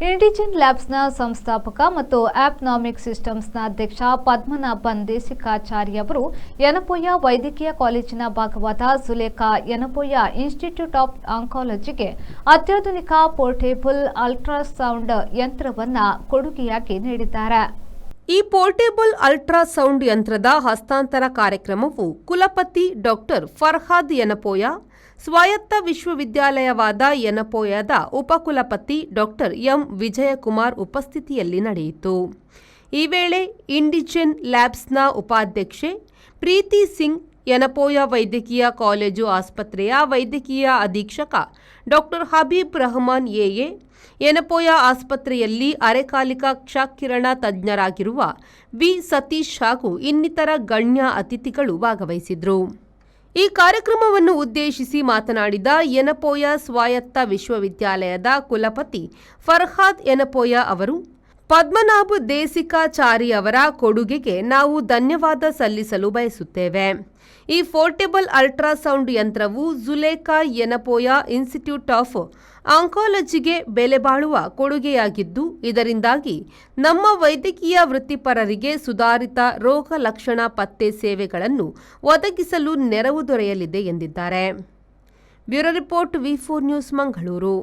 ಇಂಡಿಜಿನ್ ಲ್ಯಾಬ್ಸ್ನ ಸಂಸ್ಥಾಪಕ ಮತ್ತು ಆಪ್ನಾಮಿಕ್ ಸಿಸ್ಟಮ್ಸ್ನ ಅಧ್ಯಕ್ಷ ಪದ್ಮನಾಭನ್ ದೇಸಿಕಾಚಾರಿ ಅವರು ಯನಪೋಯ ವೈದ್ಯಕೀಯ ಕಾಲೇಜಿನ ಭಾಗವಾದ ಜುಲೇಖಾ ಯನಪೋಯ ಇನ್ಸ್ಟಿಟ್ಯೂಟ್ ಆಫ್ ಆಂಕಾಲಜಿಗೆ ಅತ್ಯಾಧುನಿಕ ಪೋರ್ಟೇಬಲ್ ಅಲ್ಟ್ರಾಸೌಂಡ್ ಯಂತ್ರವನ್ನು ಕೊಡುಗೆಯಾಗಿ ನೀಡಿದ್ದಾರೆ. ಈ ಪೋರ್ಟೇಬಲ್ ಅಲ್ಟ್ರಾಸೌಂಡ್ ಯಂತ್ರದ ಹಸ್ತಾಂತರ ಕಾರ್ಯಕ್ರಮವು ಕುಲಪತಿ ಡಾಕ್ಟರ್ ಫರ್ಹಾದ್ ಯನಪೋಯ, ಸ್ವಾಯತ್ತ ವಿಶ್ವವಿದ್ಯಾಲಯವಾದ ಯನಪೋಯದ ಉಪಕುಲಪತಿ ಡಾಕ್ಟರ್ ಎಂ ವಿಜಯಕುಮಾರ್ ಉಪಸ್ಥಿತಿಯಲ್ಲಿ ನಡೆಯಿತು. ಈ ವೇಳೆ ಇಂಡಿಜಿನ್ ಲ್ಯಾಬ್ಸ್ನ ಉಪಾಧ್ಯಕ್ಷೆ ಪ್ರೀತಿ ಸಿಂಗ್, ಯನಪೋಯ ವೈದ್ಯಕೀಯ ಕಾಲೇಜು ಆಸ್ಪತ್ರೆಯ ವೈದ್ಯಕೀಯ ಅಧೀಕ್ಷಕ ಡಾಕ್ಟರ್ ಹಬೀಬ್ ರಹಮಾನ್ ಎಎ, ಯನಪೋಯ ಆಸ್ಪತ್ರೆಯಲ್ಲಿ ಅರೆಕಾಲಿಕ ಕ್ಷಕಿರಣ ತಜ್ಞರಾಗಿರುವ ವಿ ಸತೀಶ್ ಹಾಗೂ ಇನ್ನಿತರ ಗಣ್ಯ ಅತಿಥಿಗಳು ಭಾಗವಹಿಸಿದ್ರು. ಈ ಕಾರ್ಯಕ್ರಮವನ್ನು ಉದ್ದೇಶಿಸಿ ಮಾತನಾಡಿದ ಯನಪೋಯ ಸ್ವಾಯತ್ತ ವಿಶ್ವವಿದ್ಯಾಲಯದ ಕುಲಪತಿ ಫರ್ಹಾದ್ ಯನಪೋಯ ಅವರು, ಪದ್ಮನಾಭ ದೇಸಿಕಾಚಾರಿ ಅವರ ಕೊಡುಗೆಗೆ ನಾವು ಧನ್ಯವಾದ ಸಲ್ಲಿಸಲು ಬಯಸುತ್ತೇವೆ. ಈ ಪೋರ್ಟೇಬಲ್ ಅಲ್ಟ್ರಾಸೌಂಡ್ ಯಂತ್ರವು ಜುಲೇಖಾ ಯನಪೋಯ ಇನ್ಸ್ಟಿಟ್ಯೂಟ್ ಆಫ್ ಆಂಕಾಲಜಿಗೆ ಬೆಲೆಬಾಳುವ ಕೊಡುಗೆಯಾಗಿದ್ದು, ಇದರಿಂದಾಗಿ ನಮ್ಮ ವೈದ್ಯಕೀಯ ವೃತ್ತಿಪರರಿಗೆ ಸುಧಾರಿತ ರೋಗ ಲಕ್ಷಣ ಪತ್ತೆ ಸೇವೆಗಳನ್ನು ಒದಗಿಸಲು ನೆರವು ದೊರೆಯಲಿದೆ ಎಂದಿದ್ದಾರೆ. Bureau report, V4 news, Mangaluru.